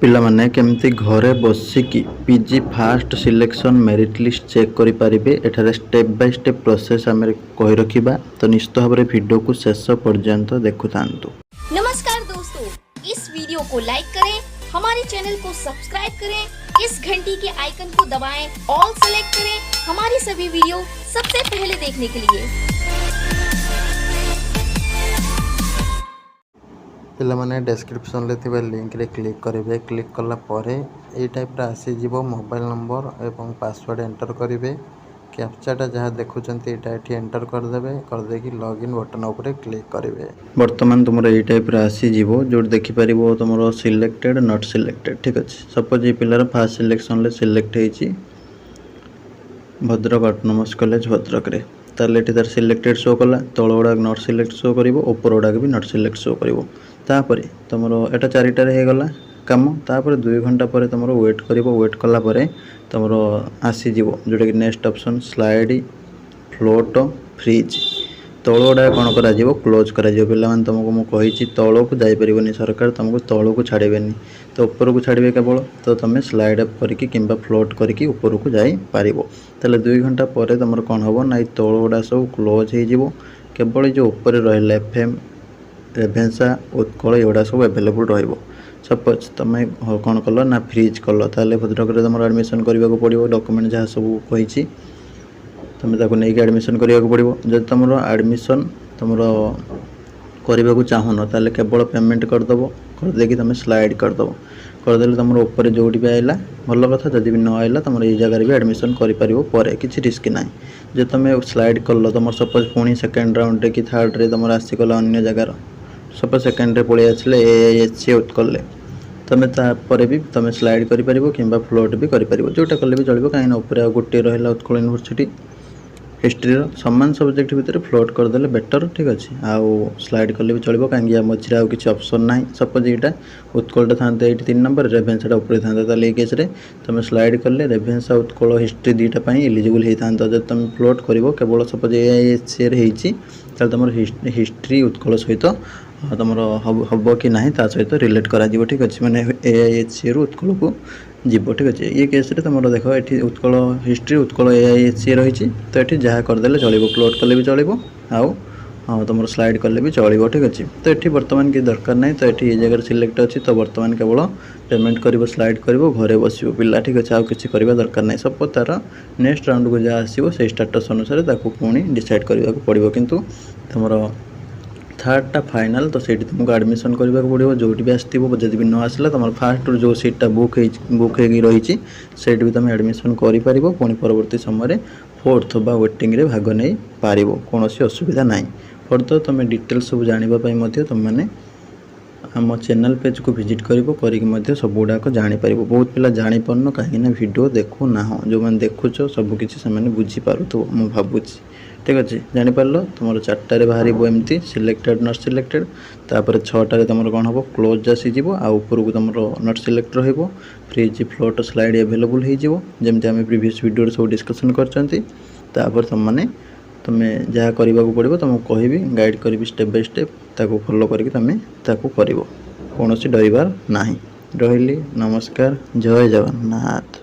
पिला माने केमती घरे बसिकी PG fast selection merit list check करि परिबे। एठारे स्टेप बाय स्टेप प्रोसेस आमे कहि रखिबा, तो निश्चित भाबरे वीडियो को शेष पर्यंत देखुथांतु। नमस्कार दोस्तों, इस वीडियो को लाइक करें, हमारे चैनल को सब्सक्राइब करें, इस घंटी के आइकन को दबाएं, ऑल सेलेक्ट करें हमारी सभी वीडियो सबसे पहले देखने के लिए। पिला माने डिस्क्रिप्शन ले थिबा लिंक रे क्लिक करेंगे। क्लिक कला परे ए टाइप रा आसी जीवो मोबाइल नंबर एवं पासवर्ड एंटर करेंगे। कैप्चाटा जहाँ देखुंत यहाँ एंटर करदे, करदे कि लॉगिन बटन उपरे क्लिक करेंगे। बर्तमान तुम ये टाइप आसीज जो देखिपर तुम सिलेक्टेड नॉट सिलेक्टेड। ठीक अच्छे, सपोज ये पिलार फास्ट सिलेक्शन सिलेक्ट होती भद्रक ऑटोनोमस कॉलेज भद्रक रे, तार सिलेक्टेड शो कला, तल गुड़ाक नॉट सिलेक्ट शो कर, ऊपर गुड़ाक भी नॉट सिलेक्ट शो कर। तापर तुम एटा 4टार होगला कम, तापर 2 घंटा पर तुम वेट कर, वेट कला तुम आसीज जोटा कि next option slide float freeze. तल गुड़ा कौन कर क्लोज कर पे तुमको मुझे तल को जापर सरकार तुमको तल को छाड़े, तो ऊपर को छाड़े केवल, तो तुम स्लाइड अप करके किंबा फ्लोट करके ऊपर को जापर। ताले 2 घंटा पर तुम कौन हम ना तल गुड़ा सब क्लोज हो, केवल जो ऊपर रहा एफएम रेभेन्सा उत्कल एगुड़ा सब एभेलेबल रहिबो। सपोज तुम कौन कल ना फ्रीज कल, ताले भद्रक रे तुम एडमिशन करने को पड़ो, डॉक्यूमेंट जहाँ सब कही तुम ताको नहीं एडमिशन करने को पड़ो। जब तुम एडमिशन तुम करने को चाहून, ताले केवल पेमेंट करदेव, करदे कि तुम स्लाइड करदेव, करदे तुम ऊपर जो भी आएगा भल कथा, जदि भी न आएगा तुम ये जगह भी एडमिशन कर किसी रिस्क ना। जो तुम स्लाइड कल तुम सपोज पुणी सेकेंड राउंड कि थर्ड रे तुम आसीगला अन्य जगार, सपोज सेकेंड रे पलि आसले एएचसी उत्कल, तुम तापर भी तुम स्लाइड कर फ्लोट भी कर, जोटा कले भी चलो, कहीं ऊपर गोटे रहा उत्कल यूनिवर्सिटी हिस्ट्री सामान सब्जेक्ट भितर फ्लोट करदे बेटर। ठीक अच्छे, आउ स्लाइड कले भी चलो, कहीं मझे आउ किसी ऑप्शन ना। सपोज यहाँ उत्कलटा था ये 3 नंबर, रेभेन्साटा ऊपर था, ये केस तुम स्लाइड कले रेभेन्सा उत्कल हिस्ट्री दुईटा एलिजिबल होता। जब तुम फ्लोट कर केवल सपोज एएचसी होती तुम हिस्ट्री उत्कल सहित तुम हम कि ना सहित रिलेट करा। ठीक अच्छे, मैंने एआईएचसी रु उत्कल को जीव। ठीक अच्छे, ये केस तुम देख ये उत्कल हिस्ट्री उत्कल एआईएचसी रही, तो ये जहाँ करदे चलो, फ्लोट कले भी चलो, आउ तुम स्लाइड कले भी चलो। ठीक अच्छे, तो ये बर्तमान कि दरकार नहीं, तो ये जगह सिलेक्ट अच्छी, तो बर्तमान केवल पेमेंट कर स्लाइड कर घरे बस पिला। ठीक अच्छे, आउ किसी करवा दरकार नहीं। सपोज तार नेक्स्ट राउंड को जहाँ आसो से स्टाटस अनुसार पुणी डिसाइड करने को पड़ो, किंतु तुम थर्डटा फाइनाल, तो से तुमको एडमिशन करने को पड़ो। जो भी आसो जब भी न आसला तुम फास्ट जो सीटा बुक रही से भी तुम एडमिशन कर, पुणी परवर्ती समय फोर्थ बा वेटिंग रे भाग नहीं पार, कौन असुविधा ना। फर्दर तुम डिटेल्स सब जानापी तुम मैंने आम चैनल पेज को विजिट कर सब गुड़ाक जापर। बहुत पिला जापारन कहीं वीडियो देखु ना, जो मैंने देखुच सबकि से बुझीपार मु भावुची। ठीक अच्छे, जापार तुम 4टार बाहर एमती सिलेक्टेड नॉट सिलेक्टेड, तापर 6टार तुम कौन हम क्लोज आसीज, ऊपर को तुम नॉट सिलेक्ट रहिबो, फ्रीज फ्लोट स्लाइड एभेलेबल हो, जमती आम प्रीवियस वीडियो सब डिस्कसन कर। तुम्हें जहाँ करने को पड़ो तुमको कहबी, गाइड करी स्टेप बाय स्टेप, ताको फॉलो करके तुम्हें ताको करिवो, कौन सी डरबार ना। रही नमस्कार, जय जगन्नाथ।